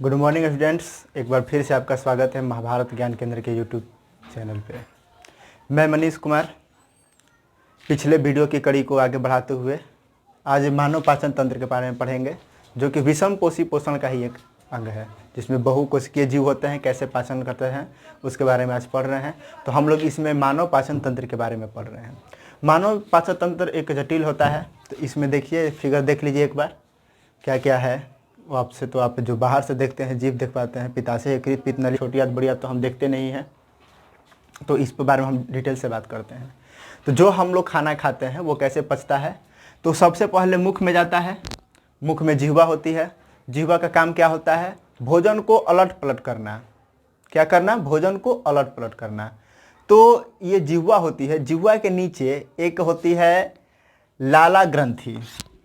Good morning students, एक बार फिर से आपका स्वागत है महाभारत ज्ञान केंद्र के यूट्यूब चैनल पे। मैं मनीष कुमार पिछले वीडियो की कड़ी को आगे बढ़ाते हुए आज मानव पाचन तंत्र के बारे में पढ़ेंगे, जो कि विषम पोषी पोषण का ही एक अंग है, जिसमें बहुकोशिकीय जीव होते हैं, कैसे पाचन करते हैं उसके बारे में आज पढ़ रहे हैं। तो हम लोग इसमें मानव पाचन तंत्र के बारे में पढ़ रहे हैं। मानव पाचन तंत्र एक जटिल होता है, तो इसमें देखिए फिगर देख लीजिए एक बार क्या क्या है। वो आपसे तो आप जो बाहर से देखते हैं जीव देख पाते हैं, पित्ताशय, यकृत, पित्तनली, छोटी आंत, बड़ी आंत तो हम देखते नहीं हैं, तो इस पर बारे में हम डिटेल से बात करते हैं। तो जो हम लोग खाना खाते हैं वो कैसे पचता है, तो सबसे पहले मुख में जाता है। मुख में जिह्वा होती है। जिह्वा का काम क्या होता है? भोजन को अलट पलट करना। क्या करना? भोजन को अलट पलट करना। तो ये जिह्वा होती है। जिह्वा के नीचे एक होती है लाला ग्रंथि।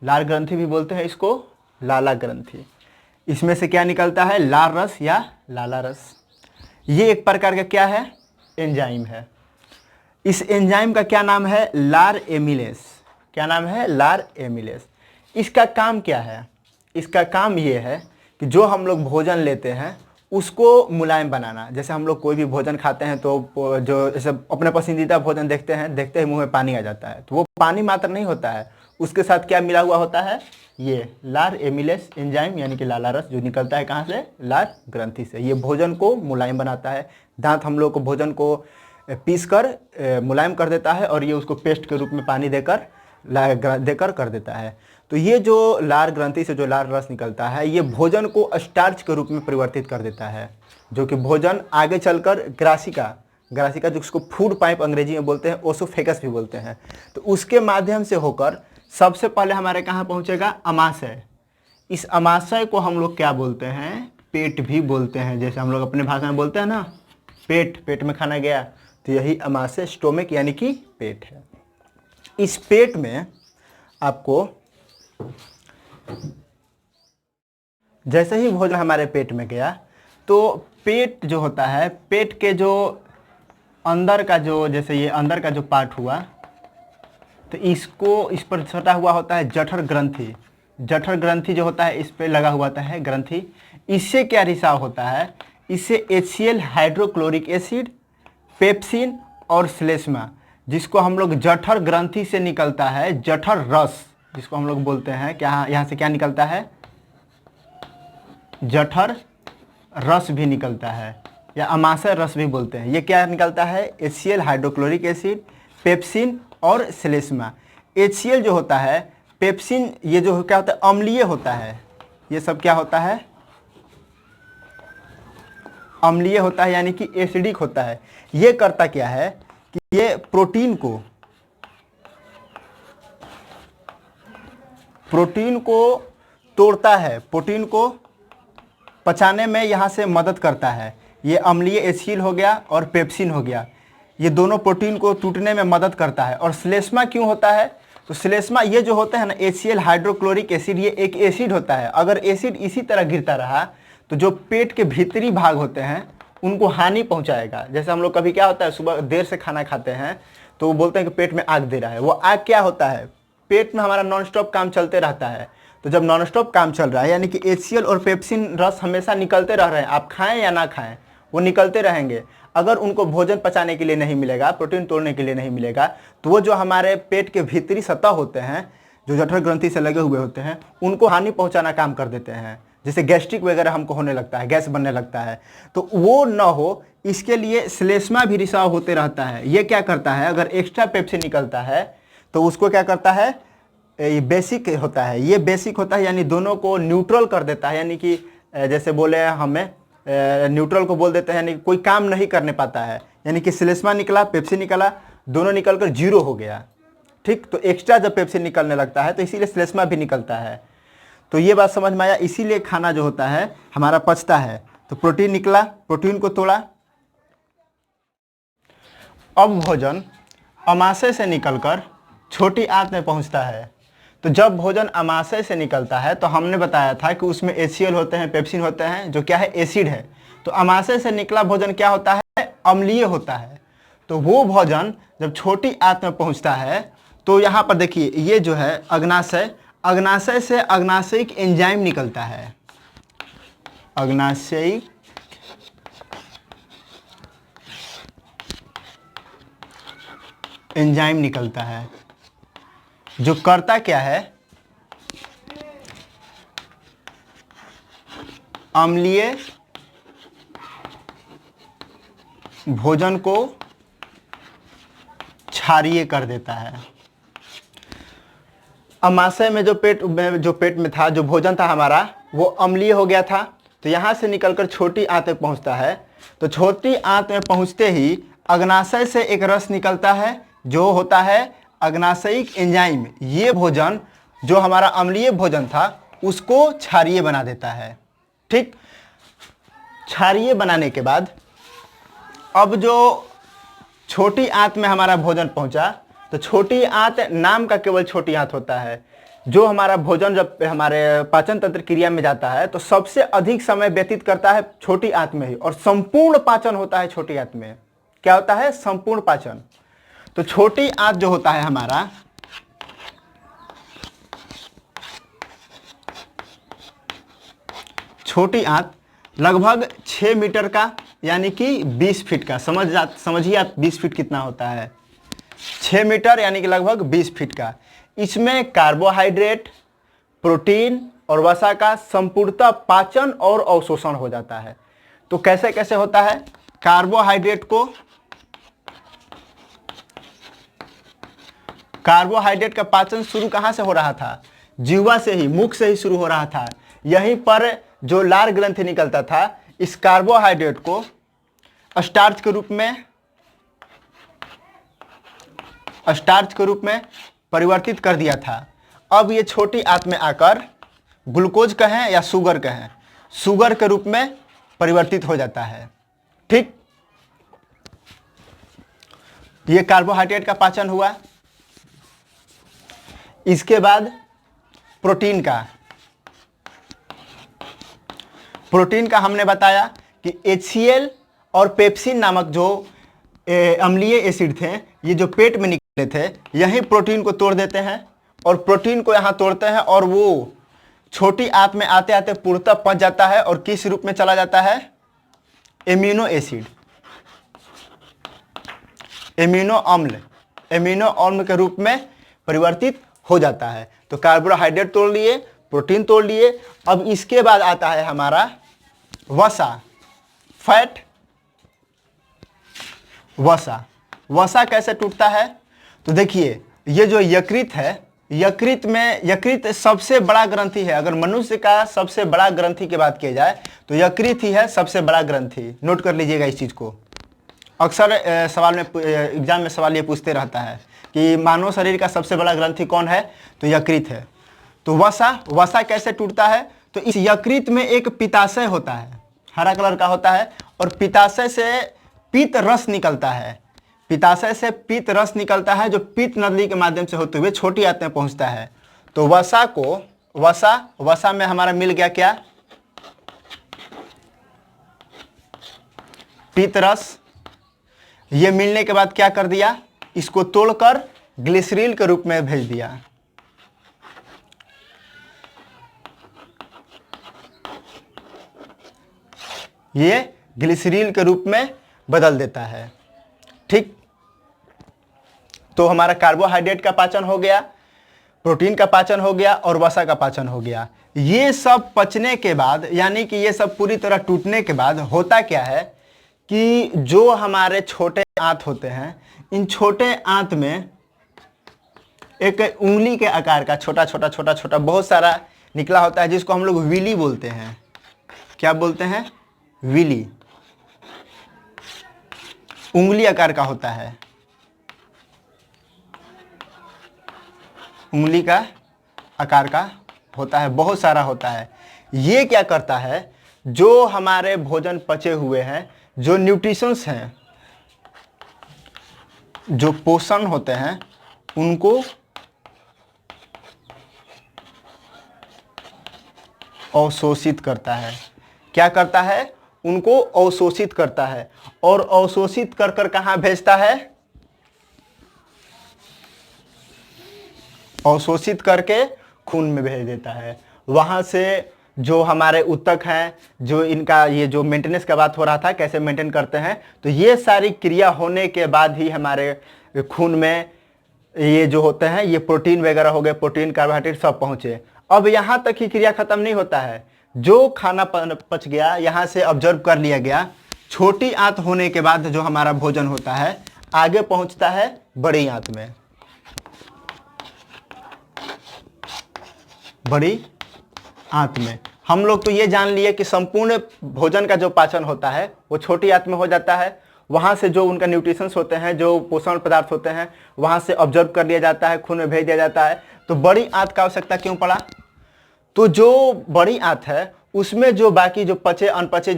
लाल ग्रंथि भी बोलते हैं इसको, लाला ग्रंथि। इसमें से क्या निकलता है? लाल रस या लाला रस। ये एक प्रकार का क्या है? एंजाइम है। इस एंजाइम का क्या नाम है? लार एमिलेस। क्या नाम है? लार एमिलेस। इसका काम क्या है? इसका काम ये है कि जो हम लोग भोजन लेते हैं उसको मुलायम बनाना। जैसे हम लोग कोई भी भोजन खाते हैं तो जो जैसे अपने पसंदीदा भोजन देखते हैं, देखते ही मुंह में पानी आ जाता है, तो वो पानी मात्र नहीं होता है, उसके साथ क्या मिला हुआ होता है? ये लार एमिलेस एंजाइम यानी कि लाला रस, जो निकलता है कहाँ से? लार ग्रंथि से। ये भोजन को मुलायम बनाता है। दांत हम लोग को भोजन को पीस कर मुलायम कर देता है और ये उसको पेस्ट के रूप में पानी देकर कर देता है। तो ये जो लार ग्रंथि से जो लार रस निकलता है, ये भोजन को स्टार्च के रूप में परिवर्तित कर देता है, जो कि भोजन आगे चलकर ग्रासिका जो उसको फूड पाइप अंग्रेजी में बोलते हैं, ओसोफेगस भी बोलते हैं, तो उसके माध्यम से होकर सबसे पहले हमारे कहाँ पहुँचेगा? अमाशय। इस अमाशय को हम लोग क्या बोलते हैं? पेट भी बोलते हैं। जैसे हम लोग अपने भाषा में बोलते हैं ना, पेट में खाना गया, तो यही अमाशय, स्टोमिक यानी कि पेट है। इस पेट में आपको जैसे ही भोजन हमारे पेट में गया, तो पेट जो होता है, पेट के जो अंदर का जो, जैसे ये अंदर का जो पार्ट हुआ, तो इस पर सटा हुआ होता है जठर ग्रंथि। जठर ग्रंथि जो होता है इस पे लगा हुआ होता है ग्रंथि। इससे क्या रिसाव होता है? इससे HCl हाइड्रोक्लोरिक एसिड, पेप्सिन और श्लेष्मा, जिसको हम लोग जठर ग्रंथि से निकलता है जठर रस, जिसको हम लोग बोलते हैं क्या, यहाँ से क्या निकलता है? जठर रस भी निकलता है या अमाशय रस भी बोलते हैं। ये क्या निकलता है? HCl हाइड्रोक्लोरिक एसिड, पेप्सिन और श्लेष्मा। HCl जो होता है, पेप्सिन, ये जो क्या होता है? अम्लीय होता है। ये सब क्या होता है? अम्लीय होता है यानी कि एसिडिक होता है। ये करता क्या है कि ये प्रोटीन को तोड़ता है, प्रोटीन को पचाने में यहाँ से मदद करता है। ये अम्लीय HCl हो गया और पेप्सिन हो गया, ये दोनों प्रोटीन को टूटने में मदद करता है। और श्लेष्मा क्यों होता है? तो श्लेष्मा ये जो होता है ना, HCl हाइड्रोक्लोरिक एसिड, ये एक एसिड होता है। अगर एसिड इसी तरह गिरता रहा तो जो पेट के भीतरी भाग होते हैं उनको हानि पहुंचाएगा। जैसे हम लोग कभी क्या होता है, सुबह देर से खाना खाते हैं तो वो बोलते हैं कि पेट में आग दे रहा है। वो आग क्या होता है? पेट में हमारा नॉन स्टॉप काम चलते रहता है। तो जब नॉन स्टॉप काम चल रहा है यानी कि HCl और पेप्सिन रस हमेशा निकलते रह रहे हैं, आप खाएं या ना खाएं वो निकलते रहेंगे। अगर उनको भोजन पचाने के लिए नहीं मिलेगा, प्रोटीन तोड़ने के लिए नहीं मिलेगा, तो वो जो हमारे पेट के भीतरी सतह होते हैं, जो जठर ग्रंथि से लगे हुए होते हैं, उनको हानि पहुंचाना काम कर देते हैं। जैसे गैस्ट्रिक वगैरह हमको होने लगता है, गैस बनने लगता है, तो वो न हो इसके लिए श्लेष्मा भी रिसाव होते रहता है। ये क्या करता है? अगर एक्स्ट्रा पेप्सिन निकलता है तो उसको क्या करता है? ये बेसिक होता है, ये बेसिक होता है यानी दोनों को न्यूट्रल कर देता है। यानी कि जैसे बोले हमें न्यूट्रल को बोल देते हैं, यानी कोई काम नहीं करने पाता है। यानी कि श्लेष्मा निकला, पेप्सिन निकला, दोनों निकलकर जीरो हो गया। ठीक, तो एक्स्ट्रा जब पेप्सिन निकलने लगता है तो इसीलिए श्लेष्मा भी निकलता है। तो ये बात समझ में आया। इसीलिए खाना जो होता है हमारा पचता है। तो प्रोटीन निकला, प्रोटीन को तोड़ा। अब भोजन अमाशय से निकलकर छोटी आंत में पहुंचता है। तो जब भोजन अमाशय से निकलता है तो हमने बताया था कि उसमें HCl होते हैं, पेप्सिन होते हैं, जो क्या है? एसिड है। तो अमाशय से निकला भोजन क्या होता है? अम्लीय होता है। तो वो भोजन जब छोटी आंत में पहुंचता है तो यहाँ पर देखिए, ये जो है अग्नाशय, अग्नाशय से अग्नाशयिक एंजाइम निकलता है। अग्नाशयी एंजाइम निकलता है, जो करता क्या है, अम्लीय भोजन को क्षारीय कर देता है। अमाशय में जो पेट में था, जो भोजन था हमारा, वो अम्लीय हो गया था, तो यहाँ से निकलकर छोटी आंत में पहुँचता है। तो छोटी आंत में पहुँचते ही अग्नाशय से एक रस निकलता है, जो होता है अग्नाशयिक एंजाइम। ये भोजन जो हमारा अम्लीय भोजन था उसको क्षारीय बना देता है। ठीक, क्षारीय बनाने के बाद अब जो छोटी आंत में हमारा भोजन पहुंचा, तो छोटी आंत नाम का केवल छोटी आंत होता है। जो हमारा भोजन जब हमारे पाचन तंत्र क्रिया में जाता है तो सबसे अधिक समय व्यतीत करता है छोटी आंत में ही, और संपूर्ण पाचन होता है छोटी आंत में। क्या होता है? संपूर्ण पाचन। तो छोटी आंत जो होता है हमारा, छोटी आंत लगभग 6 मीटर का, यानी कि 20 फीट का। समझिए आप 20 फीट कितना होता है। 6 मीटर यानी कि लगभग 20 फीट का। इसमें कार्बोहाइड्रेट, प्रोटीन और वसा का संपूर्णतः पाचन और अवशोषण हो जाता है। तो कैसे कैसे होता है? कार्बोहाइड्रेट का पाचन शुरू कहाँ से हो रहा था? जीवा से ही, मुख से ही शुरू हो रहा था। यहीं पर जो लार ग्रंथि निकलता था, इस कार्बोहाइड्रेट को स्टार्च के रूप में परिवर्तित कर दिया था। अब ये छोटी आंत में आकर ग्लूकोज कहें या शुगर कहें, शुगर के रूप में परिवर्तित हो जाता है। ठीक, ये कार्बोहाइड्रेट का पाचन हुआ। इसके बाद प्रोटीन का हमने बताया कि HCl और पेप्सिन नामक जो अम्लीय एसिड थे, ये जो पेट में निकले थे, यही प्रोटीन को तोड़ देते हैं, और प्रोटीन को यहाँ तोड़ते हैं और वो छोटी आंत में आते आते पूर्णतः पच जाता है और किस रूप में चला जाता है? एमिनो अम्ल के रूप में परिवर्तित हो जाता है। तो कार्बोहाइड्रेट तोड़ लिए, प्रोटीन तोड़ लिए। अब इसके बाद आता है हमारा वसा, फैट। वसा कैसे टूटता है? तो देखिए, ये जो यकृत है, यकृत सबसे बड़ा ग्रंथि है। अगर मनुष्य का सबसे बड़ा ग्रंथि की बात की जाए तो यकृत ही है सबसे बड़ा ग्रंथि। नोट कर लीजिएगा इस चीज को। अक्सर एग्जाम में सवाल ये पूछते रहता है कि मानव शरीर का सबसे बड़ा ग्रंथि कौन है? तो यकृत है। तो वसा कैसे टूटता है? तो इस यकृत में एक पित्ताशय होता है, हरा कलर का होता है, और पित्ताशय से पित्त रस निकलता है। पित्ताशय से पित्त रस निकलता है, जो पित्त नली के माध्यम से होते हुए छोटी आंत में पहुंचता है। तो वसा में हमारा मिल गया क्या? पित्त रस। ये मिलने के बाद क्या कर दिया? इसको तोड़कर ग्लिसरीन के रूप में भेज दिया। ये ग्लिसरीन के रूप में बदल देता है। ठीक, तो हमारा कार्बोहाइड्रेट का पाचन हो गया, प्रोटीन का पाचन हो गया और वसा का पाचन हो गया। ये सब पचने के बाद, यानी कि ये सब पूरी तरह टूटने के बाद होता क्या है कि जो हमारे छोटे आंत होते हैं, इन छोटे आंत में एक उंगली के आकार का छोटा बहुत सारा निकला होता है, जिसको हम लोग विली बोलते हैं। क्या बोलते हैं? विली। उंगली आकार का होता है, उंगली का आकार का होता है, बहुत सारा होता है। ये क्या करता है? जो हमारे भोजन पचे हुए हैं, जो न्यूट्रिशंस हैं, जो पोषण होते हैं, उनको अवशोषित करता है। क्या करता है? उनको अवशोषित करता है, और अवशोषित कर कर कहाँ भेजता है? अवशोषित करके खून में भेज देता है। वहां से जो हमारे उत्तक हैं, जो इनका ये जो मेंटेनेंस का बात हो रहा था, कैसे मेंटेन करते हैं, तो ये सारी क्रिया होने के बाद ही हमारे खून में ये जो होते हैं, ये प्रोटीन वगैरह हो गए, प्रोटीन कार्बोहाइड्रेट सब पहुंचे। अब यहाँ तक ही क्रिया खत्म नहीं होता है, जो खाना पच गया यहाँ से ऑब्जर्व कर लिया गया, छोटी आंत होने के बाद जो हमारा भोजन होता है आगे पहुंचता है बड़ी आंत में। बड़ी आंत में हम लोग तो ये जान लिए कि संपूर्ण भोजन का जो पाचन होता है वो छोटी आंत में हो जाता है। वहाँ से जो उनका न्यूट्रिशंस होते हैं, जो पोषण पदार्थ होते हैं, वहाँ से ऑब्जर्व कर लिया जाता है, खून में भेज दिया जाता है। तो बड़ी आंत का आवश्यकता क्यों पड़ा? तो जो बड़ी आंत है उसमें जो बाकी जो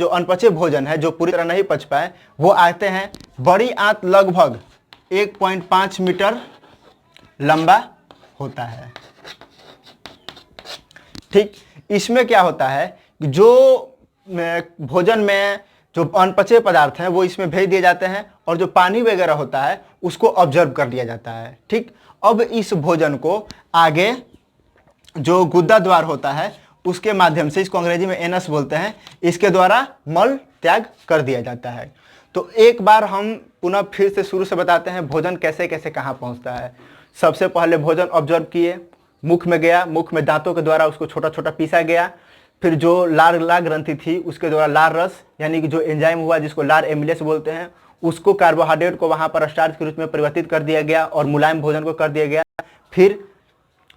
अनपचे भोजन है, जो पूरी तरह नहीं पच पाए, वो आते हैं। बड़ी आंत लगभग 1.5 मीटर लंबा होता है। ठीक, इसमें क्या होता है कि जो भोजन में जो अनपचे पदार्थ हैं वो इसमें भेज दिए जाते हैं, और जो पानी वगैरह होता है उसको ऑब्जर्व कर लिया जाता है। ठीक, अब इस भोजन को आगे जो गुद्दा द्वार होता है उसके माध्यम से, इसको अंग्रेजी में एनस बोलते हैं, इसके द्वारा मल त्याग कर दिया जाता है। तो एक बार हम पुनः फिर से शुरू से बताते हैं भोजन कैसे कैसे कहाँ पहुँचता है। सबसे पहले भोजन ऑब्जर्व किए, मुख में गया, मुख में दांतों के द्वारा उसको छोटा छोटा पीसा गया। फिर जो लार ग्रंथि थी उसके द्वारा लार रस यानी कि जो एंजाइम हुआ जिसको लार एमिलेस बोलते हैं, उसको कार्बोहाइड्रेट को वहाँ पर स्टार्च के रूप में परिवर्तित कर दिया गया और मुलायम भोजन को कर दिया गया। फिर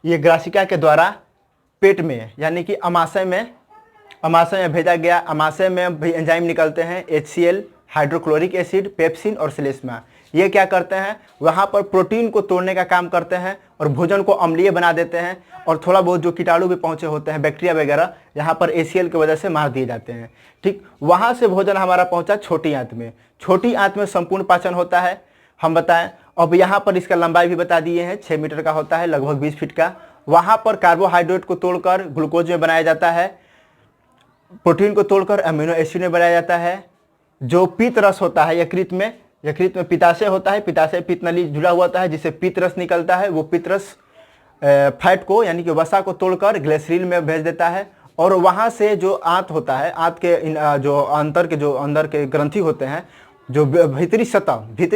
ये ग्रासिका के द्वारा पेट में यानी कि अमाशय में भेजा गया। अमाशय में भी एंजाइम निकलते हैं, HCl, हाइड्रोक्लोरिक एसिड, पेप्सिन और श्लेष्मा। ये क्या करते हैं, वहाँ पर प्रोटीन को तोड़ने का काम करते हैं और भोजन को अम्लीय बना देते हैं, और थोड़ा बहुत जो कीटाणु भी पहुँचे होते हैं, बैक्टीरिया वगैरह, यहाँ पर ACL की वजह से मार दिए जाते हैं। ठीक, वहाँ से भोजन हमारा पहुँचा छोटी आंत में। छोटी आंत में संपूर्ण पाचन होता है, हम बताएं। अब यहाँ पर इसका लंबाई भी बता दिए हैं, 6 मीटर का होता है, लगभग 20 फीट का। वहाँ पर कार्बोहाइड्रेट को तोड़कर ग्लूकोज में बनाया जाता है, प्रोटीन को तोड़कर अमीनो एसिड में बनाया जाता है। जो पित्त रस होता है यकृत में पित्ताशय होता है, पित्ताशय पित्त नली जुड़ा हुआ होता है, जिससे पित्त रस निकलता है। वो पित्त रस फैट को यानी कि वसा को तोड़कर ग्लिसरीन में भेज देता है, और वहाँ से जो आंत होता है, आंत के जो अंदर के ग्रंथि होते हैं, जो भीतरी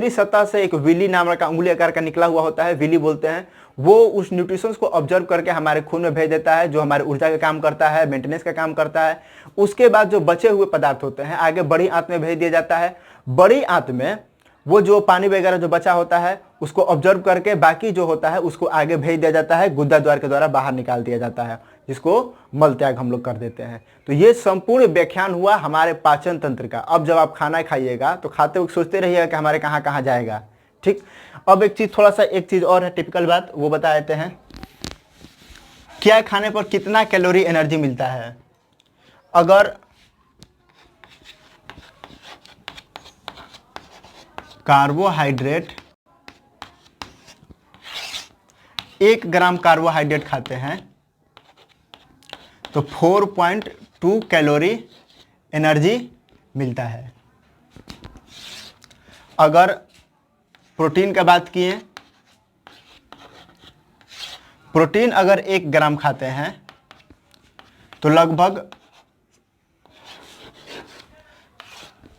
सतह से एक विली नाम का उंगली आकार का निकला हुआ होता है, विली बोलते हैं, वो उस न्यूट्रिशंस को ऑब्जर्व करके हमारे खून में भेज देता है, जो हमारे ऊर्जा का काम करता है, मेंटेनेंस का काम करता है। उसके बाद जो बचे हुए पदार्थ होते हैं आगे बड़ी आंत में भेज दिया जाता है। बड़ी आंत में वो जो पानी वगैरह जो बचा होता है उसको ऑब्जर्व करके बाकी जो होता है उसको आगे भेज दिया जाता है, गुद्दा द्वार के द्वारा बाहर निकाल दिया जाता है, जिसको मल त्याग हम लोग कर देते हैं। तो ये संपूर्ण व्याख्यान हुआ हमारे पाचन तंत्र का। अब जब आप खाना खाइएगा तो खाते वक्त सोचते रहिएगा कि हमारे कहाँ कहाँ जाएगा। ठीक, अब एक चीज और है, टिपिकल बात, वो बता देते हैं। क्या खाने पर कितना कैलोरी एनर्जी मिलता है? अगर कार्बोहाइड्रेट 1 ग्राम कार्बोहाइड्रेट खाते हैं तो 4.2 कैलोरी एनर्जी मिलता है। अगर प्रोटीन का बात किए, प्रोटीन अगर 1 ग्राम खाते हैं तो लगभग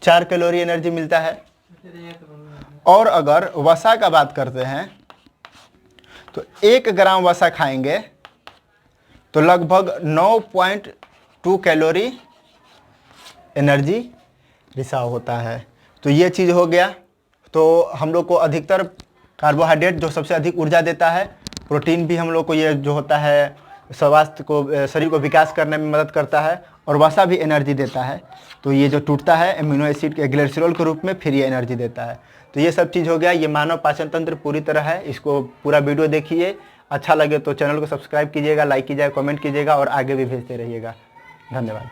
4 कैलोरी एनर्जी मिलता है। और अगर वसा का बात करते हैं तो 1 ग्राम वसा खाएंगे तो लगभग 9.2 कैलोरी एनर्जी रिसाव होता है। तो ये चीज़ हो गया। तो हम लोग को अधिकतर कार्बोहाइड्रेट जो सबसे अधिक ऊर्जा देता है, प्रोटीन भी हम लोग को ये जो होता है स्वास्थ्य को, शरीर को विकास करने में मदद करता है, और वसा भी एनर्जी देता है। तो ये जो टूटता है एमिनो एसिड के ग्लिसरॉल के रूप में, फिर ये एनर्जी देता है। तो ये सब चीज़ हो गया। ये मानव पाचन तंत्र पूरी तरह है। इसको पूरा वीडियो देखिए, अच्छा लगे तो चैनल को सब्सक्राइब कीजिएगा, लाइक कीजिएगा, कमेंट कीजिएगा और आगे भी भेजते रहिएगा। धन्यवाद।